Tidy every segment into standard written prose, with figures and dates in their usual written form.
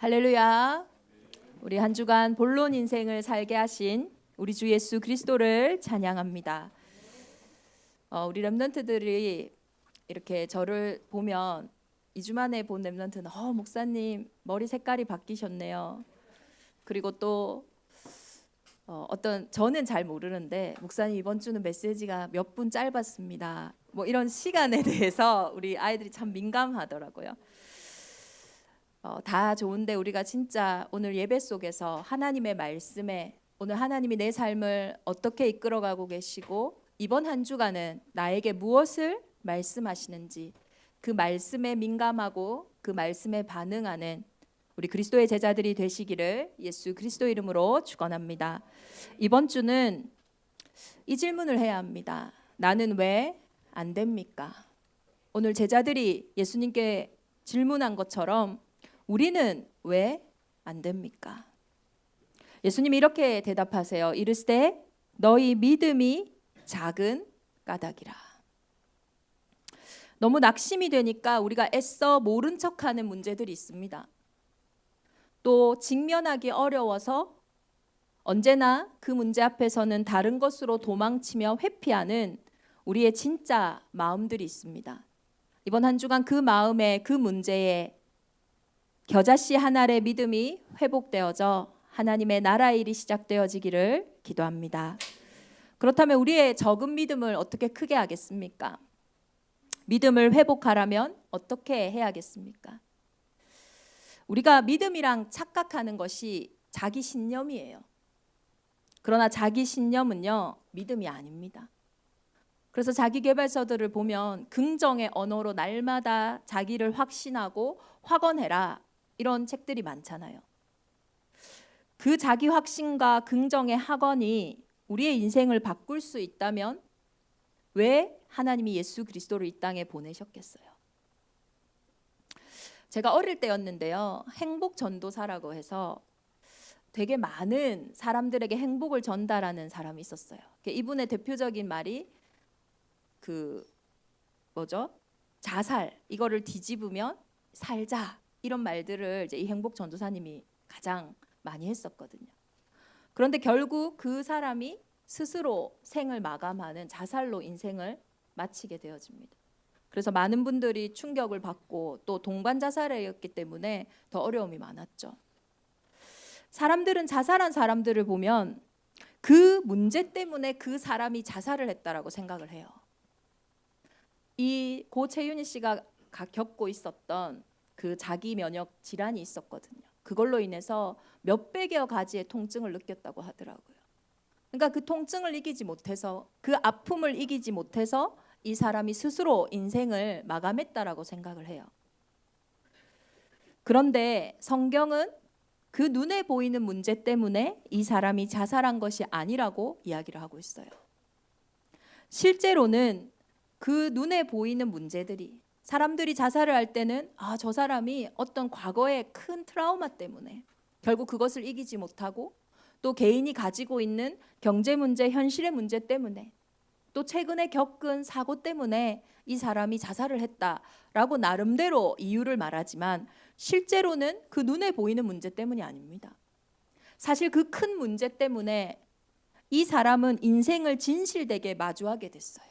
할렐루야. 우리 한 주간 본론 인생을 살게 하신 우리 주 예수 그리스도를 찬양합니다. 우리 렘넌트들이 이렇게 저를 보면 2주 만에 본 렘넌트는 목사님 머리 색깔이 바뀌셨네요. 그리고 또 어떤 저는 잘 모르는데 목사님 이번 주는 메시지가 몇 분 짧았습니다. 뭐 이런 시간에 대해서 우리 아이들이 참 민감하더라고요. 다 좋은데 우리가 진짜 오늘 예배 속에서 하나님의 말씀에 오늘 하나님이 내 삶을 어떻게 이끌어가고 계시고 이번 한 주간은 나에게 무엇을 말씀하시는지 그 말씀에 민감하고 그 말씀에 반응하는 우리 그리스도의 제자들이 되시기를 예수 그리스도 이름으로 축원합니다. 이번 주는 이 질문을 해야 합니다. 나는 왜 안 됩니까? 오늘 제자들이 예수님께 질문한 것처럼 우리는 왜 안 됩니까? 예수님이 이렇게 대답하세요. 이르시되 너희 믿음이 작은 까닭이라. 너무 낙심이 되니까 우리가 애써 모른 척하는 문제들이 있습니다. 또 직면하기 어려워서 언제나 그 문제 앞에서는 다른 것으로 도망치며 회피하는 우리의 진짜 마음들이 있습니다. 이번 한 주간 그 마음에 그 문제에 겨자씨 한 알의 믿음이 회복되어져 하나님의 나라의 일이 시작되어지기를 기도합니다. 그렇다면 우리의 적은 믿음을 어떻게 크게 하겠습니까? 믿음을 회복하려면 어떻게 해야겠습니까? 우리가 믿음이랑 착각하는 것이 자기 신념이에요. 그러나 자기 신념은요, 믿음이 아닙니다. 그래서 자기계발서들을 보면 긍정의 언어로 날마다 자기를 확신하고 확언해라 이런 책들이 많잖아요. 그 자기 확신과 긍정의 학언이 우리의 인생을 바꿀 수 있다면 왜 하나님이 예수 그리스도를 이 땅에 보내셨겠어요? 제가 어릴 때였는데요. 행복 전도사라고 해서 되게 많은 사람들에게 행복을 전달하는 사람이 있었어요. 이분의 대표적인 말이 자살 이거를 뒤집으면 살자 이런 말들을 이제 이 행복 전도사님이 가장 많이 했었거든요. 그런데 결국 그 사람이 스스로 생을 마감하는 자살로 인생을 마치게 되어집니다. 그래서 많은 분들이 충격을 받고 또 동반 자살이었기 때문에 더 어려움이 많았죠. 사람들은 자살한 사람들을 보면 그 문제 때문에 그 사람이 자살을 했다라고 생각을 해요. 이 고 채윤희 씨가 겪고 있었던 그 자기 면역 질환이 있었거든요. 그걸로 인해서 몇백여 가지의 통증을 느꼈다고 하더라고요. 그러니까 그 통증을 이기지 못해서 그 아픔을 이기지 못해서 이 사람이 스스로 인생을 마감했다라고 생각을 해요. 그런데 성경은 그 눈에 보이는 문제 때문에 이 사람이 자살한 것이 아니라고 이야기를 하고 있어요. 실제로는 그 눈에 보이는 문제들이 사람들이 자살을 할 때는 저 사람이 어떤 과거의 큰 트라우마 때문에 결국 그것을 이기지 못하고 또 개인이 가지고 있는 경제 문제, 현실의 문제 때문에 또 최근에 겪은 사고 때문에 이 사람이 자살을 했다라고 나름대로 이유를 말하지만 실제로는 그 눈에 보이는 문제 때문이 아닙니다. 사실 그 큰 문제 때문에 이 사람은 인생을 진실되게 마주하게 됐어요.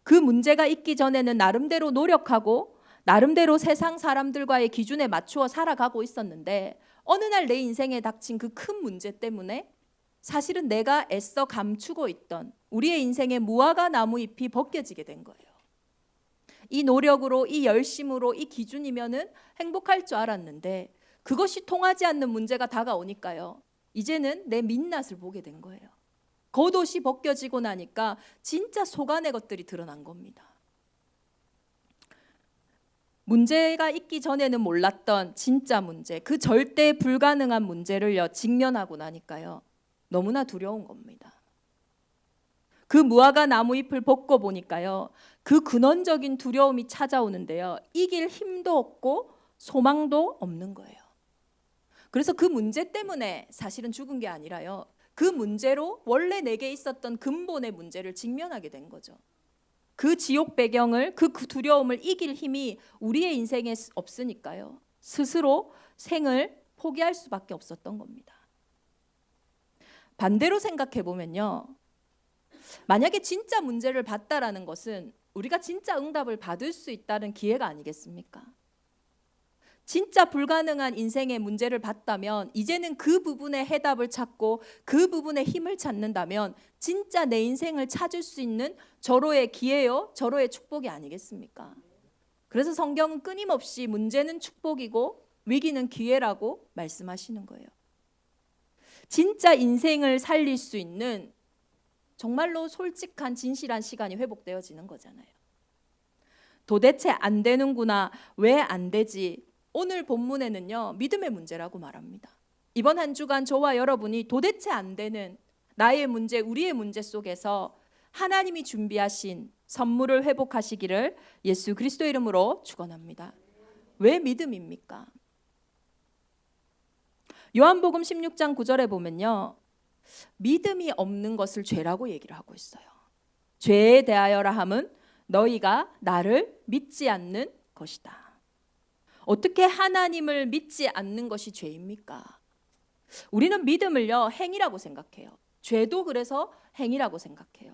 그 문제가 있기 전에는 나름대로 노력하고 나름대로 세상 사람들과의 기준에 맞추어 살아가고 있었는데 어느 날 내 인생에 닥친 그 큰 문제 때문에 사실은 내가 애써 감추고 있던 우리의 인생의 무화과 나무 잎이 벗겨지게 된 거예요. 이 노력으로, 이 열심으로, 이 기준이면은 행복할 줄 알았는데 그것이 통하지 않는 문제가 다가오니까요. 이제는 내 민낯을 보게 된 거예요. 겉옷이 벗겨지고 나니까 진짜 속 안의 것들이 드러난 겁니다. 문제가 있기 전에는 몰랐던 진짜 문제, 그 절대 불가능한 문제를요 직면하고 나니까요 너무나 두려운 겁니다. 그 무화과 나무 잎을 벗고 보니까요 그 근원적인 두려움이 찾아오는데요 이길 힘도 없고 소망도 없는 거예요. 그래서 그 문제 때문에 사실은 죽은 게 아니라요 그 문제로 원래 내게 있었던 근본의 문제를 직면하게 된 거죠. 그 지옥 배경을 그 두려움을 이길 힘이 우리의 인생에 없으니까요. 스스로 생을 포기할 수밖에 없었던 겁니다. 반대로 생각해 보면요, 만약에 진짜 문제를 봤다라는 것은 우리가 진짜 응답을 받을 수 있다는 기회가 아니겠습니까? 진짜 불가능한 인생의 문제를 봤다면 이제는 그 부분의 해답을 찾고 그 부분의 힘을 찾는다면 진짜 내 인생을 찾을 수 있는 절호의 기회요, 절호의 축복이 아니겠습니까? 그래서 성경은 끊임없이 문제는 축복이고 위기는 기회라고 말씀하시는 거예요. 진짜 인생을 살릴 수 있는 정말로 솔직한 진실한 시간이 회복되어지는 거잖아요. 도대체 안 되는구나, 왜 안 되지? 오늘 본문에는요, 믿음의 문제라고 말합니다. 이번 한 주간 저와 여러분이 도대체 안 되는 나의 문제, 우리의 문제 속에서 하나님이 준비하신 선물을 회복하시기를 예수 그리스도 이름으로 축원합니다. 왜 믿음입니까? 요한복음 16장 9절에 보면요, 믿음이 없는 것을 죄라고 얘기를 하고 있어요. 죄에 대하여라 함은 너희가 나를 믿지 않는 것이다. 어떻게 하나님을 믿지 않는 것이 죄입니까? 우리는 믿음을요, 행위라고 생각해요. 죄도 그래서 행위라고 생각해요.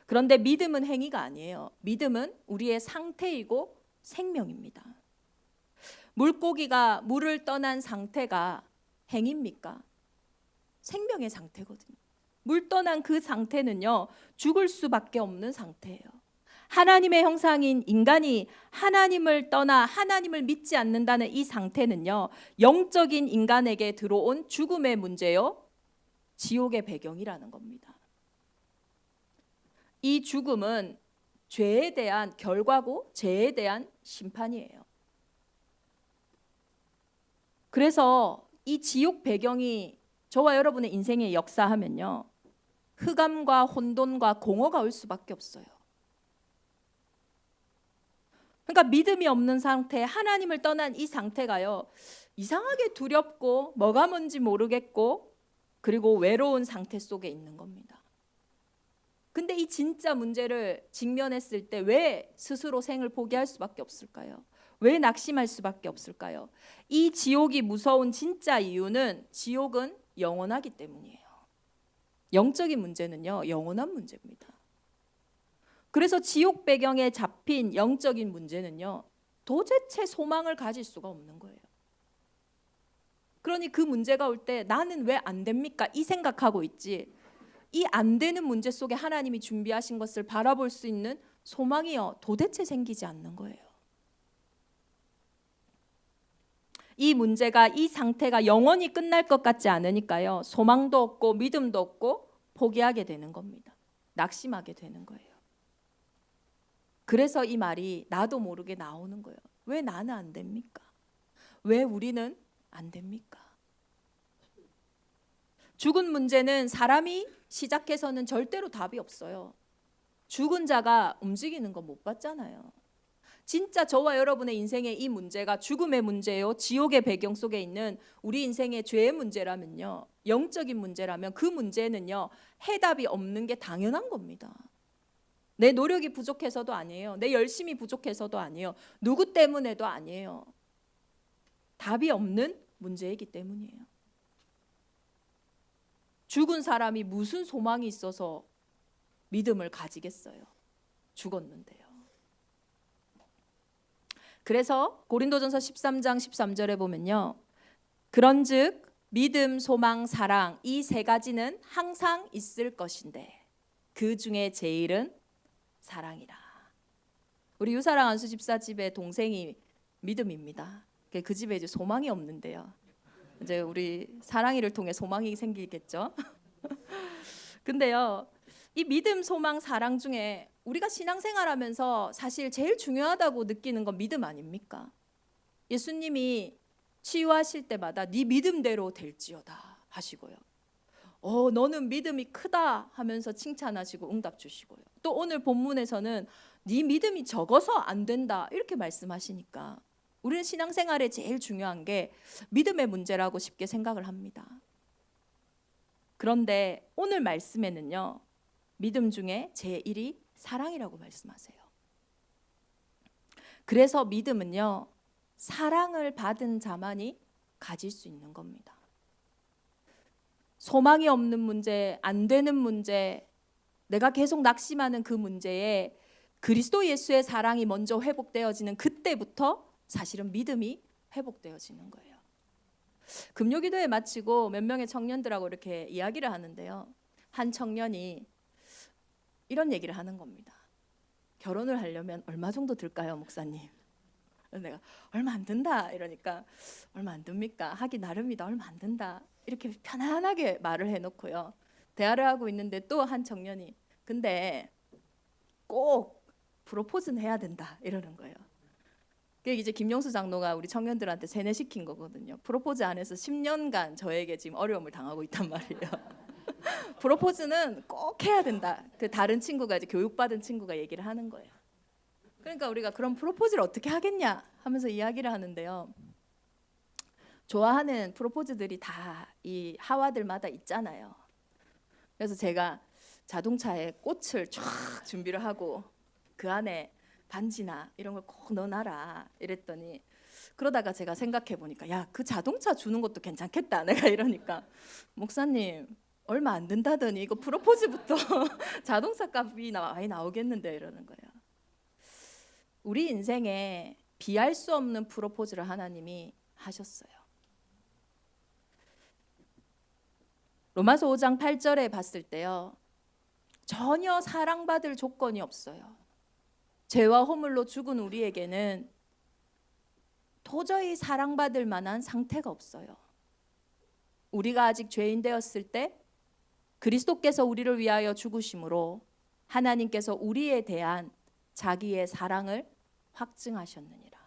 그런데 믿음은 행위가 아니에요. 믿음은 우리의 상태이고 생명입니다. 물고기가 물을 떠난 상태가 행위입니까? 생명의 상태거든요. 물 떠난 그 상태는요, 죽을 수밖에 없는 상태예요. 하나님의 형상인 인간이 하나님을 떠나 하나님을 믿지 않는다는 이 상태는요, 영적인 인간에게 들어온 죽음의 문제요, 지옥의 배경이라는 겁니다. 이 죽음은 죄에 대한 결과고 죄에 대한 심판이에요. 그래서 이 지옥 배경이 저와 여러분의 인생에 역사하면요, 흑암과 혼돈과 공허가 올 수밖에 없어요. 그러니까 믿음이 없는 상태, 하나님을 떠난 이 상태가요, 이상하게 두렵고 뭐가 뭔지 모르겠고 그리고 외로운 상태 속에 있는 겁니다. 근데 이 진짜 문제를 직면했을 때 왜 스스로 생을 포기할 수밖에 없을까요? 왜 낙심할 수밖에 없을까요? 이 지옥이 무서운 진짜 이유는 지옥은 영원하기 때문이에요. 영적인 문제는요, 영원한 문제입니다. 그래서 지옥 배경에 잡힌 영적인 문제는요, 도대체 소망을 가질 수가 없는 거예요. 그러니 그 문제가 올 때 나는 왜 안 됩니까? 이 생각하고 있지, 이 안 되는 문제 속에 하나님이 준비하신 것을 바라볼 수 있는 소망이요, 도대체 생기지 않는 거예요. 이 문제가, 이 상태가 영원히 끝날 것 같지 않으니까요, 소망도 없고 믿음도 없고 포기하게 되는 겁니다. 낙심하게 되는 거예요. 그래서 이 말이 나도 모르게 나오는 거예요. 왜 나는 안 됩니까? 왜 우리는 안 됩니까? 죽은 문제는 사람이 시작해서는 절대로 답이 없어요. 죽은 자가 움직이는 거 못 봤잖아요. 진짜 저와 여러분의 인생의 이 문제가 죽음의 문제요, 지옥의 배경 속에 있는 우리 인생의 죄의 문제라면요, 영적인 문제라면 그 문제는요, 해답이 없는 게 당연한 겁니다. 내 노력이 부족해서도 아니에요. 내 열심이 부족해서도 아니에요. 누구 때문에도 아니에요. 답이 없는 문제이기 때문이에요. 죽은 사람이 무슨 소망이 있어서 믿음을 가지겠어요? 죽었는데요. 그래서 고린도전서 13장 13절에 보면요, 그런즉 믿음, 소망, 사랑 이 세 가지는 항상 있을 것인데 그 중에 제일은 사랑이라. 우리 유사랑 안수 집사 집의 동생이 믿음입니다. 그 집에 이제 소망이 없는데요, 이제 우리 사랑이를 통해 소망이 생기겠죠. 근데요, 이 믿음, 소망, 사랑 중에 우리가 신앙생활하면서 사실 제일 중요하다고 느끼는 건 믿음 아닙니까? 예수님이 치유하실 때마다 네 믿음대로 될지어다 하시고요, 너는 믿음이 크다 하면서 칭찬하시고 응답 주시고요, 또 오늘 본문에서는 네 믿음이 적어서 안 된다 이렇게 말씀하시니까 우리는 신앙생활에 제일 중요한 게 믿음의 문제라고 쉽게 생각을 합니다. 그런데 오늘 말씀에는요, 믿음 중에 제1이 사랑이라고 말씀하세요. 그래서 믿음은요, 사랑을 받은 자만이 가질 수 있는 겁니다. 소망이 없는 문제, 안 되는 문제, 내가 계속 낙심하는 그 문제에 그리스도 예수의 사랑이 먼저 회복되어지는 그때부터 사실은 믿음이 회복되어지는 거예요. 금요기도회 마치고 몇 명의 청년들하고 이렇게 이야기를 하는데요. 한 청년이 이런 얘기를 하는 겁니다. 결혼을 하려면 얼마 정도 들까요, 목사님? 내가 얼마 안 든다 이러니까 얼마 안 듭니까? 하기 나름이다. 얼마 안 든다. 이렇게 편안하게 말을 해놓고요. 대화를 하고 있는데 또 한 청년이 근데 꼭 프로포즈는 해야 된다 이러는 거예요. 그게 이제 김영수 장로가 우리 청년들한테 세뇌시킨 거거든요. 프로포즈 안 해서 10년간 저에게 지금 어려움을 당하고 있단 말이에요. 프로포즈는 꼭 해야 된다. 그 다른 친구가 이제 교육받은 친구가 얘기를 하는 거예요. 그러니까 우리가 그럼 프로포즈를 어떻게 하겠냐 하면서 이야기를 하는데요. 좋아하는 프로포즈들이 다 이 하와들마다 있잖아요. 그래서 제가 자동차에 꽃을 쫙 준비를 하고 그 안에 반지나 이런 걸 꼭 넣어놔라 이랬더니 그러다가 제가 생각해 보니까 야, 그 자동차 주는 것도 괜찮겠다 내가 이러니까 목사님 얼마 안 든다더니 이거 프로포즈부터 자동차 값이 많이 나오겠는데 이러는 거예요. 우리 인생에 비할 수 없는 프로포즈를 하나님이 하셨어요. 로마서 5장 8절에 봤을 때요. 전혀 사랑받을 조건이 없어요. 죄와 허물로 죽은 우리에게는 도저히 사랑받을 만한 상태가 없어요. 우리가 아직 죄인 되었을 때 그리스도께서 우리를 위하여 죽으심으로 하나님께서 우리에 대한 자기의 사랑을 확증하셨느니라.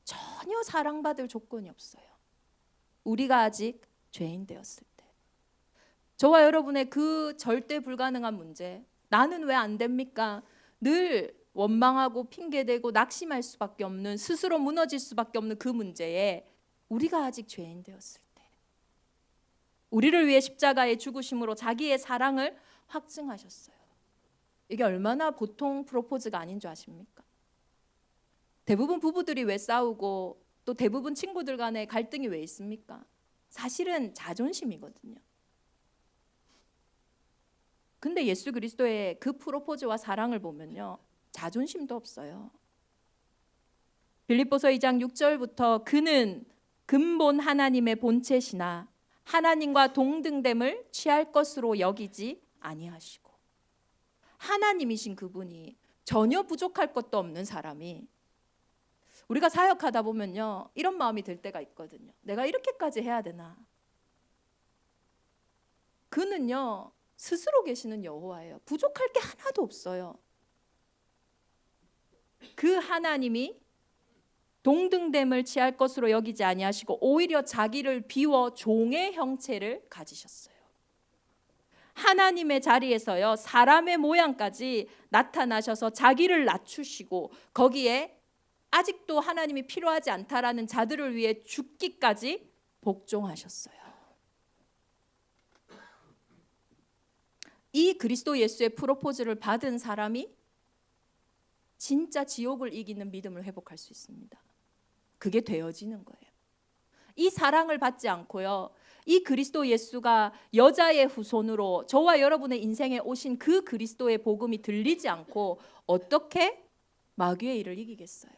전혀 사랑받을 조건이 없어요. 우리가 아직 죄인 되었을 때. 저와 여러분의 그 절대 불가능한 문제, 나는 왜 안 됩니까? 늘 원망하고 핑계대고 낙심할 수밖에 없는, 스스로 무너질 수밖에 없는 그 문제에 우리가 아직 죄인 되었을 때 우리를 위해 십자가에 죽으심으로 자기의 사랑을 확증하셨어요. 이게 얼마나 보통 프로포즈가 아닌 줄 아십니까? 대부분 부부들이 왜 싸우고 또 대부분 친구들 간에 갈등이 왜 있습니까? 사실은 자존심이거든요. 근데 예수 그리스도의 그 프로포즈와 사랑을 보면요. 자존심도 없어요. 빌립보서 2장 6절부터 그는 근본 하나님의 본체시나 하나님과 동등됨을 취할 것으로 여기지 아니하시고 하나님이신 그분이 전혀 부족할 것도 없는 사람이 우리가 사역하다 보면요. 이런 마음이 들 때가 있거든요. 내가 이렇게까지 해야 되나? 그는요. 스스로 계시는 여호와예요. 부족할 게 하나도 없어요. 그 하나님이 동등됨을 취할 것으로 여기지 아니하시고 오히려 자기를 비워 종의 형체를 가지셨어요. 하나님의 자리에서요. 사람의 모양까지 나타나셔서 자기를 낮추시고 거기에 아직도 하나님이 필요하지 않다라는 자들을 위해 죽기까지 복종하셨어요. 이 그리스도 예수의 프로포즈를 받은 사람이 진짜 지옥을 이기는 믿음을 회복할 수 있습니다. 그게 되어지는 거예요. 이 사랑을 받지 않고요. 이 그리스도 예수가 여자의 후손으로 저와 여러분의 인생에 오신 그 그리스도의 복음이 들리지 않고 어떻게 마귀의 일을 이기겠어요?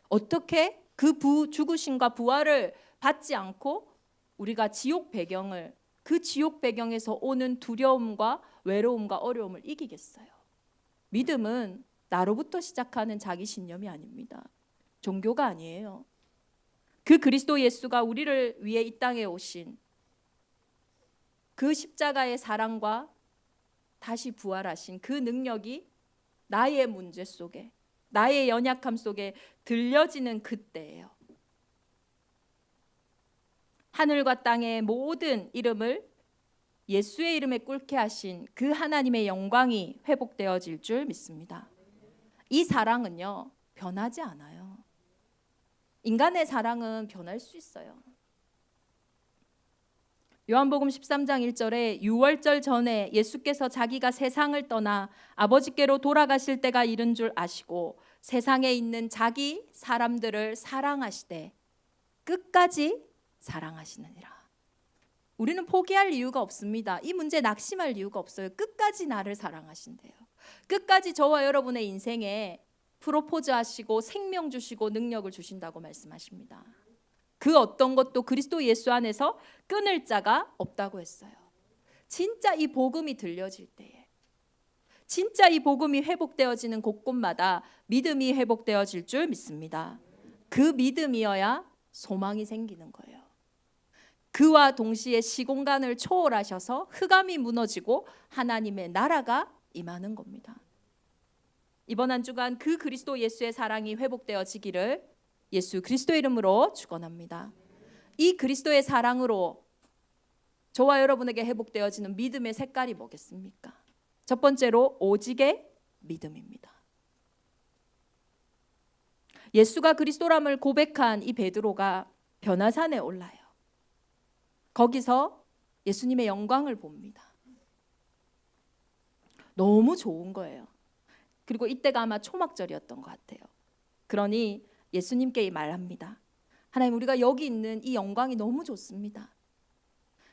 어떻게 그 죽으심과 부활을 받지 않고 우리가 지옥 배경을 그 지옥 배경에서 오는 두려움과 외로움과 어려움을 이기겠어요? 믿음은 나로부터 시작하는 자기 신념이 아닙니다. 종교가 아니에요. 그 그리스도 예수가 우리를 위해 이 땅에 오신 그 십자가의 사랑과 다시 부활하신 그 능력이 나의 문제 속에 나의 연약함 속에 들려지는 그때예요. 하늘과 땅의 모든 이름을 예수의 이름에 꿇게 하신 그 하나님의 영광이 회복되어질 줄 믿습니다. 이 사랑은요, 변하지 않아요. 인간의 사랑은 변할 수 있어요. 요한복음 13장 1절에 유월절 전에 예수께서 자기가 세상을 떠나 아버지께로 돌아가실 때가 이른 줄 아시고 세상에 있는 자기 사람들을 사랑하시되 끝까지 사랑하시느니라. 우리는 포기할 이유가 없습니다. 이 문제 낙심할 이유가 없어요. 끝까지 나를 사랑하신대요. 끝까지 저와 여러분의 인생에 프로포즈 하시고 생명 주시고 능력을 주신다고 말씀하십니다. 그 어떤 것도 그리스도 예수 안에서 끊을 자가 없다고 했어요. 진짜 이 복음이 들려질 때에, 진짜 이 복음이 회복되어지는 곳곳마다 믿음이 회복되어질 줄 믿습니다. 그 믿음이어야 소망이 생기는 거예요. 그와 동시에 시공간을 초월하셔서 흑암이 무너지고 하나님의 나라가 임하는 겁니다. 이번 한 주간 그 그리스도 예수의 사랑이 회복되어지기를 예수 그리스도의 이름으로 축원합니다. 이 그리스도의 사랑으로 저와 여러분에게 회복되어지는 믿음의 색깔이 뭐겠습니까? 첫 번째로 오직의 믿음입니다. 예수가 그리스도람을 고백한 이 베드로가 변화산에 올라요. 거기서 예수님의 영광을 봅니다. 너무 좋은 거예요. 그리고 이때가 아마 초막절이었던 것 같아요. 그러니 예수님께 말합니다. 하나님, 우리가 여기 있는 이 영광이 너무 좋습니다.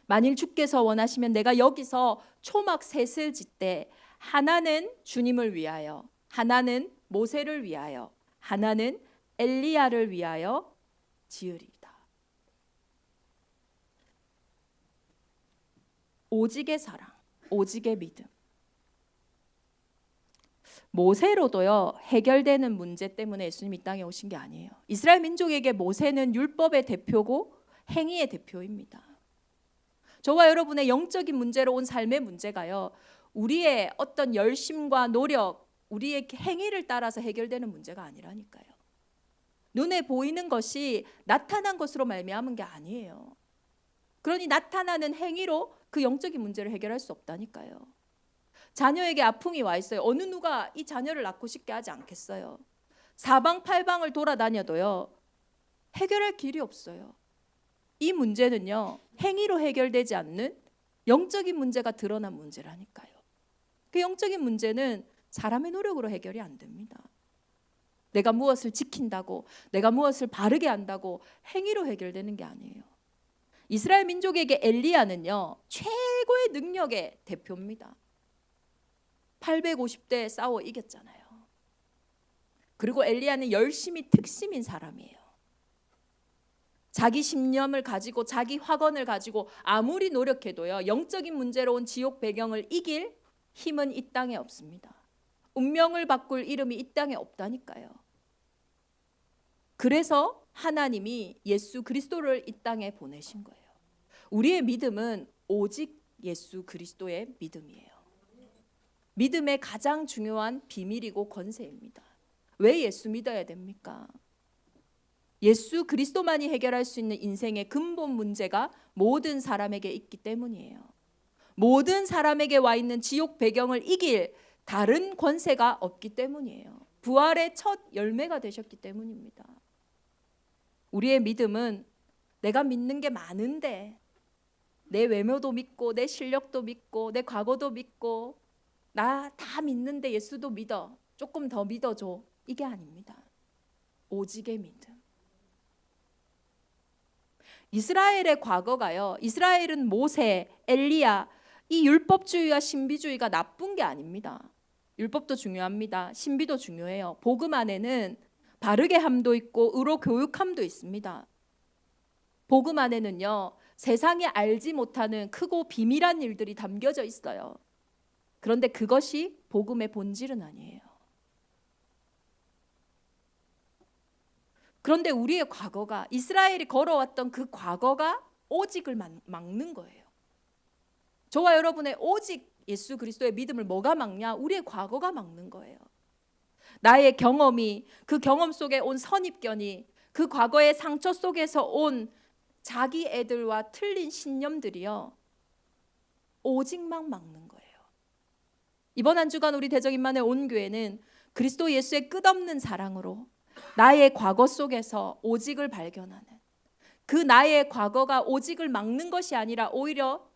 만일 주께서 원하시면 내가 여기서 초막 셋을 짓되 하나는 주님을 위하여, 하나는 모세를 위하여, 하나는 엘리야를 위하여 지으리이다. 오직의 사랑, 오직의 믿음. 모세로도요 해결되는 문제 때문에 예수님이 이 땅에 오신 게 아니에요. 이스라엘 민족에게 모세는 율법의 대표고 행위의 대표입니다. 저와 여러분의 영적인 문제로 온 삶의 문제가요, 우리의 어떤 열심과 노력, 우리의 행위를 따라서 해결되는 문제가 아니라니까요. 눈에 보이는 것이 나타난 것으로 말미암은 게 아니에요. 그러니 나타나는 행위로 그 영적인 문제를 해결할 수 없다니까요. 자녀에게 아픔이 와 있어요. 어느 누가 이 자녀를 낳고 싶게 하지 않겠어요. 사방팔방을 돌아다녀도요 해결할 길이 없어요. 이 문제는요 행위로 해결되지 않는 영적인 문제가 드러난 문제라니까요. 그 영적인 문제는 사람의 노력으로 해결이 안 됩니다. 내가 무엇을 지킨다고, 내가 무엇을 바르게 한다고 행위로 해결되는 게 아니에요. 이스라엘 민족에게 엘리야는요 최고의 능력의 대표입니다. 850대 싸워 이겼잖아요. 그리고 엘리야는 열심히 특심인 사람이에요. 자기 신념을 가지고 자기 화건을 가지고 아무리 노력해도요 영적인 문제로 온 지옥 배경을 이길 힘은 이 땅에 없습니다. 운명을 바꿀 이름이 이 땅에 없다니까요. 그래서 하나님이 예수 그리스도를 이 땅에 보내신 거예요. 우리의 믿음은 오직 예수 그리스도의 믿음이에요. 믿음의 가장 중요한 비밀이고 권세입니다. 왜 예수 믿어야 됩니까? 예수 그리스도만이 해결할 수 있는 인생의 근본 문제가 모든 사람에게 있기 때문이에요. 모든 사람에게 와 있는 지옥 배경을 이길 다른 권세가 없기 때문이에요. 부활의 첫 열매가 되셨기 때문입니다. 우리의 믿음은 내가 믿는 게 많은데, 내 외모도 믿고 내 실력도 믿고 내 과거도 믿고 나 다 믿는데 예수도 믿어, 조금 더 믿어줘, 이게 아닙니다. 오직의 믿음. 이스라엘의 과거가요, 이스라엘은 모세, 엘리야, 이 율법주의와 신비주의가 나쁜 게 아닙니다. 율법도 중요합니다. 신비도 중요해요. 복음 안에는 바르게 함도 있고 의로 교육함도 있습니다. 복음 안에는요 세상이 알지 못하는 크고 비밀한 일들이 담겨져 있어요. 그런데 그것이 복음의 본질은 아니에요. 그런데 우리의 과거가, 이스라엘이 걸어왔던 그 과거가 오직을 막는 거예요. 저와 여러분의 오직 예수 그리스도의 믿음을 뭐가 막냐? 우리의 과거가 막는 거예요. 나의 경험이, 그 경험 속에 온 선입견이, 그 과거의 상처 속에서 온 자기 애들과 틀린 신념들이요 오직만 막는 거예요. 이번 한 주간 우리 대적인만의 온 교회는 그리스도 예수의 끝없는 사랑으로 나의 과거 속에서 오직을 발견하는, 그 나의 과거가 오직을 막는 것이 아니라 오히려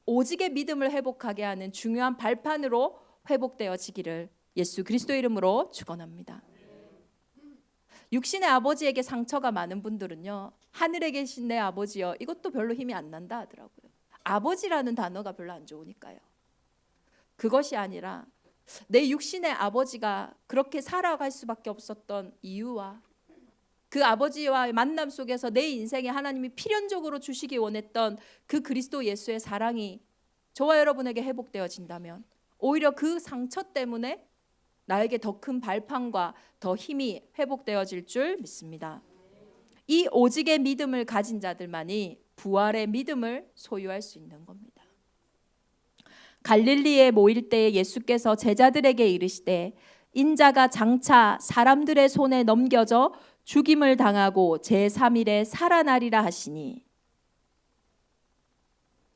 오직의 믿음을 회복하게 하는 중요한 발판으로 회복되어지기를 예수 그리스도의 이름으로 축원합니다. 육신의 아버지에게 상처가 많은 분들은요, 하늘에 계신 내 아버지여, 이것도 별로 힘이 안 난다 하더라고요. 아버지라는 단어가 별로 안 좋으니까요. 그것이 아니라 내 육신의 아버지가 그렇게 살아갈 수밖에 없었던 이유와 그 아버지와의 만남 속에서 내 인생에 하나님이 필연적으로 주시기 원했던 그 그리스도 예수의 사랑이 저와 여러분에게 회복되어진다면, 오히려 그 상처 때문에 나에게 더 큰 발판과 더 힘이 회복되어질 줄 믿습니다. 이 오직의 믿음을 가진 자들만이 부활의 믿음을 소유할 수 있는 겁니다. 갈릴리에 모일 때에 예수께서 제자들에게 이르시되 인자가 장차 사람들의 손에 넘겨져 죽임을 당하고 제3일에 살아나리라 하시니,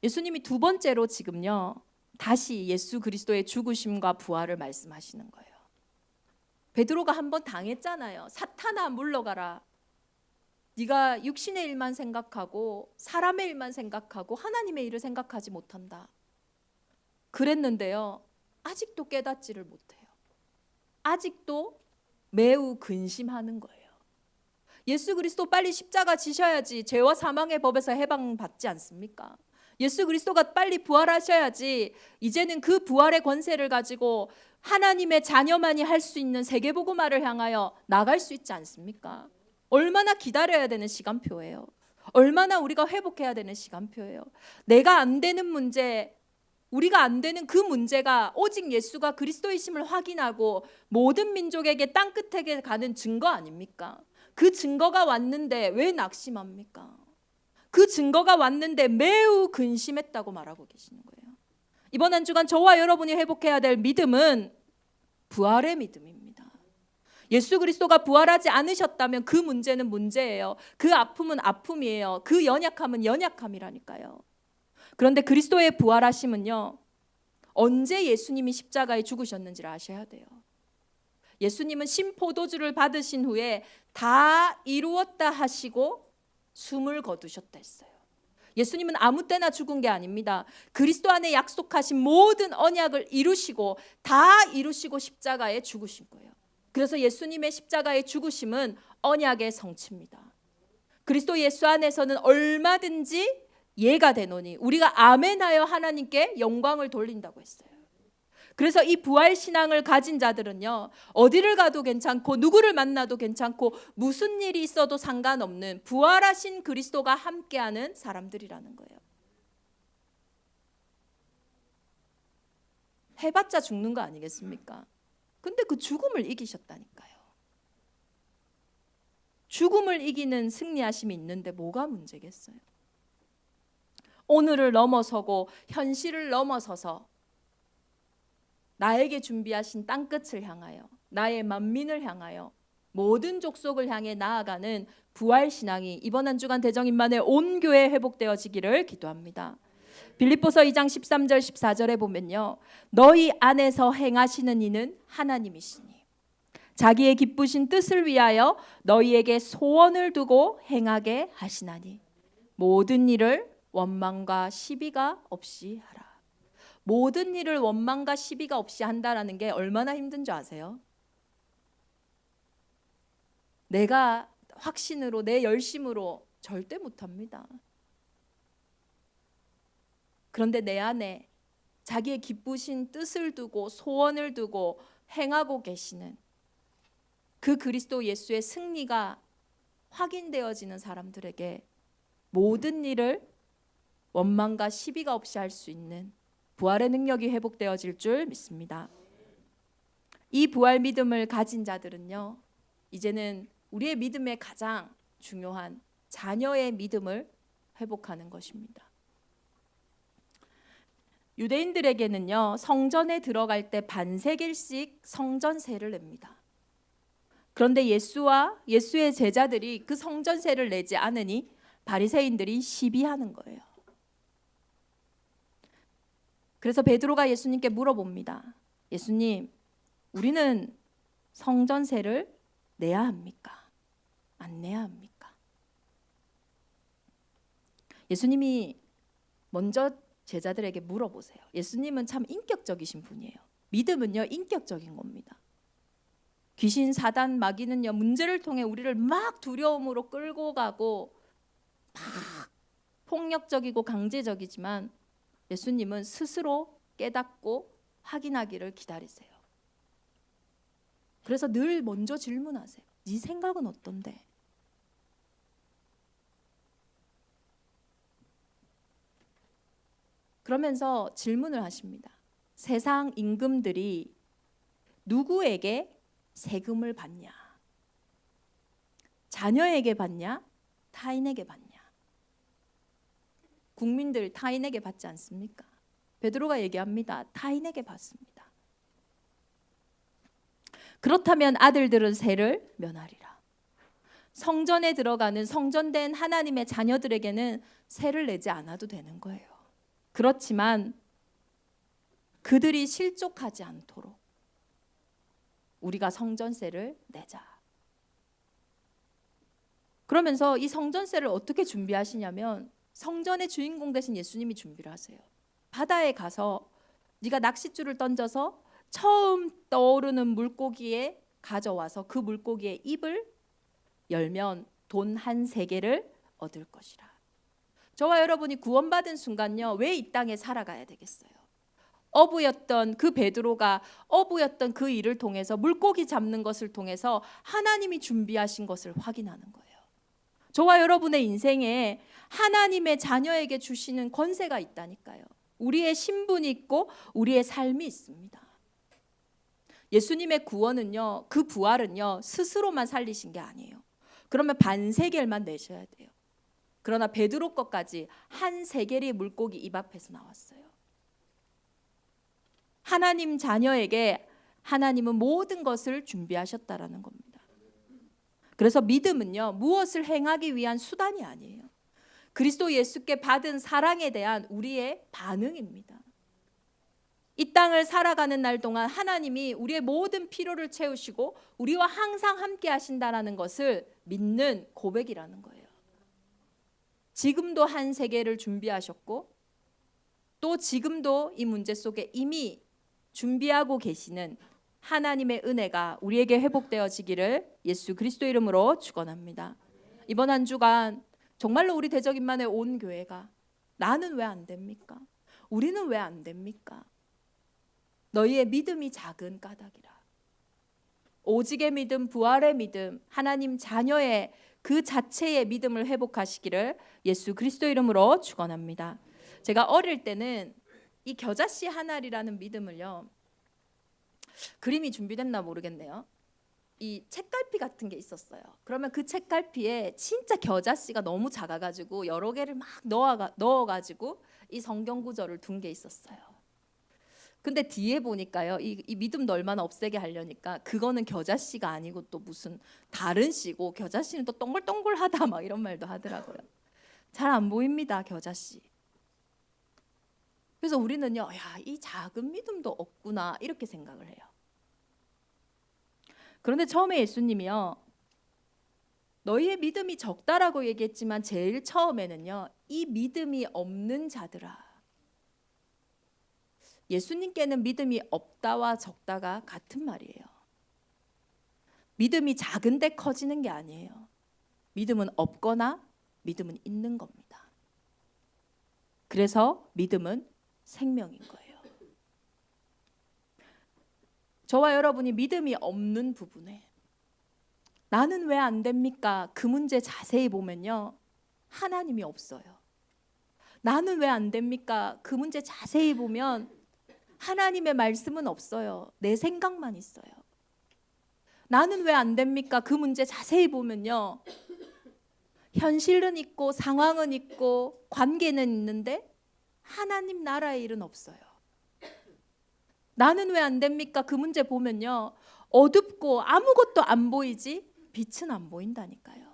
예수님이 두 번째로 지금요 다시 예수 그리스도의 죽으심과 부활을 말씀하시는 거예요. 베드로가 한번 당했잖아요. 사탄아 물러가라. 네가 육신의 일만 생각하고 사람의 일만 생각하고 하나님의 일을 생각하지 못한다. 그랬는데요, 아직도 깨닫지를 못해요. 아직도 매우 근심하는 거예요. 예수 그리스도 빨리 십자가 지셔야지 죄와 사망의 법에서 해방받지 않습니까? 예수 그리스도가 빨리 부활하셔야지 이제는 그 부활의 권세를 가지고 하나님의 자녀만이 할 수 있는 세계복음화를 향하여 나갈 수 있지 않습니까? 얼마나 기다려야 되는 시간표예요. 얼마나 우리가 회복해야 되는 시간표예요. 내가 안 되는 문제, 우리가 안 되는 그 문제가 오직 예수가 그리스도이심을 확인하고 모든 민족에게 땅끝에게 가는 증거 아닙니까? 그 증거가 왔는데 왜 낙심합니까? 그 증거가 왔는데 매우 근심했다고 말하고 계시는 거예요. 이번 한 주간 저와 여러분이 회복해야 될 믿음은 부활의 믿음입니다. 예수 그리스도가 부활하지 않으셨다면 그 문제는 문제예요. 그 아픔은 아픔이에요. 그 연약함은 연약함이라니까요. 그런데 그리스도의 부활하심은요, 언제 예수님이 십자가에 죽으셨는지를 아셔야 돼요. 예수님은 신포도주를 받으신 후에 다 이루었다 하시고 숨을 거두셨다 했어요. 예수님은 아무 때나 죽은 게 아닙니다. 그리스도 안에 약속하신 모든 언약을 이루시고 다 이루시고 십자가에 죽으신 거예요. 그래서 예수님의 십자가의 죽으심은 언약의 성취입니다. 그리스도 예수 안에서는 얼마든지 예가 되노니 우리가 아멘하여 하나님께 영광을 돌린다고 했어요. 그래서 이 부활 신앙을 가진 자들은요, 어디를 가도 괜찮고 누구를 만나도 괜찮고 무슨 일이 있어도 상관없는 부활하신 그리스도가 함께하는 사람들이라는 거예요. 해봤자 죽는 거 아니겠습니까? 근데 그 죽음을 이기셨다니까요. 죽음을 이기는 승리하심이 있는데 뭐가 문제겠어요? 오늘을 넘어서고 현실을 넘어서서 나에게 준비하신 땅끝을 향하여, 나의 만민을 향하여, 모든 족속을 향해 나아가는 부활신앙이 이번 한 주간 대정인만의 온 교회에 회복되어지기를 기도합니다. 빌립보서 2장 13절 14절에 보면요, 너희 안에서 행하시는 이는 하나님이시니 자기의 기쁘신 뜻을 위하여 너희에게 소원을 두고 행하게 하시나니 모든 일을 원망과 시비가 없이 하라. 모든 일을 원망과 시비가 없이 한다라는 게 얼마나 힘든 줄 아세요? 내가 확신으로, 내 열심으로 절대 못합니다. 그런데 내 안에 자기의 기쁘신 뜻을 두고 소원을 두고 행하고 계시는 그 그리스도 예수의 승리가 확인되어지는 사람들에게 모든 일을 원망과 시비가 없이 할 수 있는 부활의 능력이 회복되어질 줄 믿습니다. 이 부활 믿음을 가진 자들은요, 이제는 우리의 믿음의 가장 중요한 자녀의 믿음을 회복하는 것입니다. 유대인들에게는요, 성전에 들어갈 때 반세겔씩 성전세를 냅니다. 그런데 예수와 예수의 제자들이 그 성전세를 내지 않으니 바리새인들이 시비하는 거예요. 그래서 베드로가 예수님께 물어봅니다. 예수님, 우리는 성전세를 내야 합니까? 안 내야 합니까? 예수님이 먼저 제자들에게 물어보세요. 예수님은 참 인격적이신 분이에요. 믿음은요, 인격적인 겁니다. 귀신, 사단, 마귀는요, 문제를 통해 우리를 막 두려움으로 끌고 가고 막 폭력적이고 강제적이지만 예수님은 스스로 깨닫고 확인하기를 기다리세요. 그래서 늘 먼저 질문하세요. 네 생각은 어떤데? 그러면서 질문을 하십니다. 세상 임금들이 누구에게 세금을 받냐? 자녀에게 받냐? 타인에게 받냐? 국민들 타인에게 받지 않습니까? 베드로가 얘기합니다. 타인에게 받습니다. 그렇다면 아들들은 세를 면하리라. 성전에 들어가는 성전된 하나님의 자녀들에게는 세를 내지 않아도 되는 거예요. 그렇지만 그들이 실족하지 않도록 우리가 성전세를 내자. 그러면서 이 성전세를 어떻게 준비하시냐면 성전의 주인공 대신 예수님이 준비를 하세요. 바다에 가서 네가 낚싯줄을 던져서 처음 떠오르는 물고기에 가져와서 그 물고기의 입을 열면 돈 한 세겔을 얻을 것이라. 저와 여러분이 구원받은 순간요, 왜 이 땅에 살아가야 되겠어요? 어부였던 그 베드로가 어부였던 그 일을 통해서 물고기 잡는 것을 통해서 하나님이 준비하신 것을 확인하는 거예요. 저와 여러분의 인생에 하나님의 자녀에게 주시는 권세가 있다니까요. 우리의 신분이 있고 우리의 삶이 있습니다. 예수님의 구원은요, 그 부활은요, 스스로만 살리신 게 아니에요. 그러면 반 세겔만 내셔야 돼요. 그러나 베드로 것까지 한 세겔이 물고기 입 앞에서 나왔어요. 하나님 자녀에게 하나님은 모든 것을 준비하셨다라는 겁니다. 그래서 믿음은요, 무엇을 행하기 위한 수단이 아니에요. 그리스도 예수께 받은 사랑에 대한 우리의 반응입니다. 이 땅을 살아가는 날 동안 하나님이 우리의 모든 필요를 채우시고 우리와 항상 함께 하신다는 것을 믿는 고백이라는 거예요. 지금도 한 세계를 준비하셨고 또 지금도 이 문제 속에 이미 준비하고 계시는 하나님의 은혜가 우리에게 회복되어지기를 예수 그리스도 이름으로 축원합니다. 이번 한 주간 정말로 우리 대적임만의 온 교회가 나는 왜 안 됩니까? 우리는 왜 안 됩니까? 너희의 믿음이 작은 까닭이라. 오직의 믿음, 부활의 믿음, 하나님 자녀의 그 자체의 믿음을 회복하시기를 예수 그리스도 이름으로 축원합니다. 제가 어릴 때는 이 겨자씨 한 알이라는 믿음을요, 그림이 준비됐나 모르겠네요. 이 책갈피 같은 게 있었어요. 그러면 그 책갈피에 진짜 겨자씨가 너무 작아가지고 여러 개를 막 넣어가지고 이 성경 구절을 둔 게 있었어요. 근데 뒤에 보니까요, 이 믿음도 얼마나 없애게 하려니까 그거는 겨자씨가 아니고 또 무슨 다른 씨고 겨자씨는 또 동글동글하다 막 이런 말도 하더라고요. 잘 안 보입니다, 겨자씨. 그래서 우리는요, 야, 이 작은 믿음도 없구나 이렇게 생각을 해요. 그런데 처음에 예수님이요, 너희의 믿음이 적다라고 얘기했지만 제일 처음에는요, 이 믿음이 없는 자들아. 예수님께는 믿음이 없다와 적다가 같은 말이에요. 믿음이 작은데 커지는 게 아니에요. 믿음은 없거나 믿음은 있는 겁니다. 그래서 믿음은 생명인 거예요. 저와 여러분이 믿음이 없는 부분에 나는 왜 안 됩니까? 그 문제 자세히 보면요, 하나님이 없어요. 나는 왜 안 됩니까? 그 문제 자세히 보면 하나님의 말씀은 없어요. 내 생각만 있어요. 나는 왜 안 됩니까? 그 문제 자세히 보면요, 현실은 있고 상황은 있고 관계는 있는데 하나님 나라의 일은 없어요. 나는 왜 안 됩니까? 그 문제 보면요, 어둡고 아무것도 안 보이지 빛은 안 보인다니까요.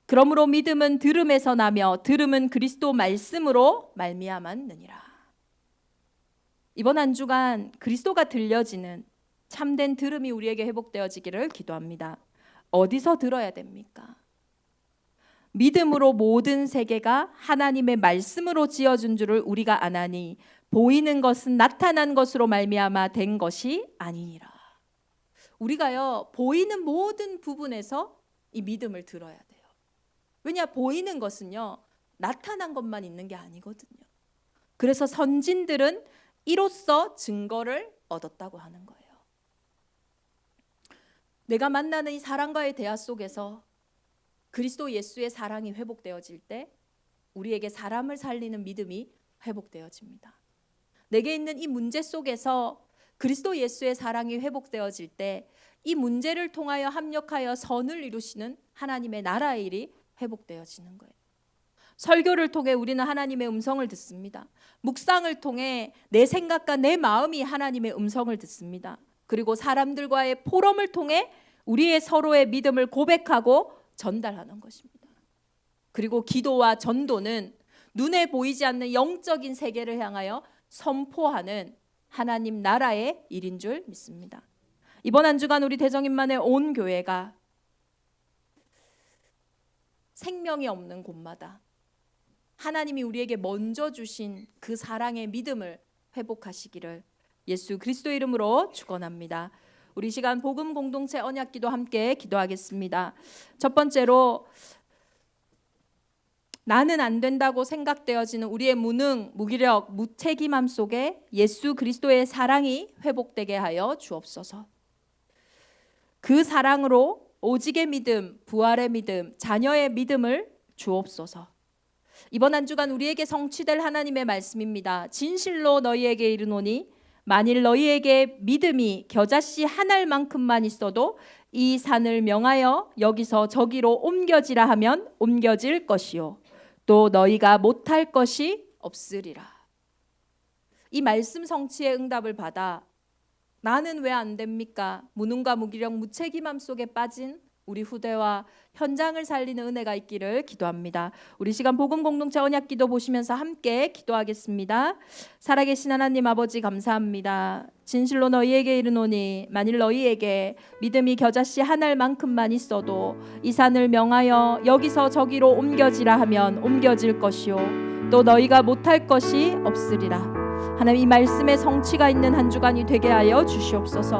그러므로 믿음은 들음에서 나며 들음은 그리스도 말씀으로 말미암았느니라. 이번 한 주간 그리스도가 들려지는 참된 들음이 우리에게 회복되어지기를 기도합니다. 어디서 들어야 됩니까? 믿음으로 모든 세계가 하나님의 말씀으로 지어준 줄을 우리가 아나니 보이는 것은 나타난 것으로 말미암아 된 것이 아니니라. 우리가요 보이는 모든 부분에서 이 믿음을 들어야 돼요. 왜냐, 보이는 것은요 나타난 것만 있는 게 아니거든요. 그래서 선진들은 이로써 증거를 얻었다고 하는 거예요. 내가 만나는 이 사랑과의 대화 속에서 그리스도 예수의 사랑이 회복되어질 때 우리에게 사람을 살리는 믿음이 회복되어집니다. 내게 있는 이 문제 속에서 그리스도 예수의 사랑이 회복되어질 때 이 문제를 통하여 합력하여 선을 이루시는 하나님의 나라의 일이 회복되어지는 거예요. 설교를 통해 우리는 하나님의 음성을 듣습니다. 묵상을 통해 내 생각과 내 마음이 하나님의 음성을 듣습니다. 그리고 사람들과의 포럼을 통해 우리의 서로의 믿음을 고백하고 전달하는 것입니다. 그리고 기도와 전도는 눈에 보이지 않는 영적인 세계를 향하여 선포하는 하나님 나라의 일인 줄 믿습니다. 이번 한 주간 우리 대정인만의 온 교회가 생명이 없는 곳마다 하나님이 우리에게 먼저 주신 그 사랑의 믿음을 회복하시기를 예수 그리스도의 이름으로 축원합니다. 우리 시간 복음 공동체 언약기도 함께 기도하겠습니다. 첫 번째로 나는 안 된다고 생각되어지는 우리의 무능, 무기력, 무책임함 속에 예수 그리스도의 사랑이 회복되게 하여 주옵소서. 그 사랑으로 오직의 믿음, 부활의 믿음, 자녀의 믿음을 주옵소서. 이번 한 주간 우리에게 성취될 하나님의 말씀입니다. 진실로 너희에게 이르노니 만일 너희에게 믿음이 겨자씨 한 알만큼만 있어도 이 산을 명하여 여기서 저기로 옮겨지라 하면 옮겨질 것이요 또 너희가 못할 것이 없으리라. 이 말씀 성취의 응답을 받아 나는 왜 안 됩니까? 무능과 무기력, 무책임함 속에 빠진 우리 후대와 현장을 살리는 은혜가 있기를 기도합니다. 우리 시간 복음 공동체 언약기도 보시면서 함께 기도하겠습니다. 살아계신 하나님 아버지 감사합니다. 진실로 너희에게 이르노니 만일 너희에게 믿음이 겨자씨 한 알만큼만 있어도 이 산을 명하여 여기서 저기로 옮겨지라 하면 옮겨질 것이요 또 너희가 못할 것이 없으리라. 하나님 이 말씀의 성취가 있는 한 주간이 되게 하여 주시옵소서.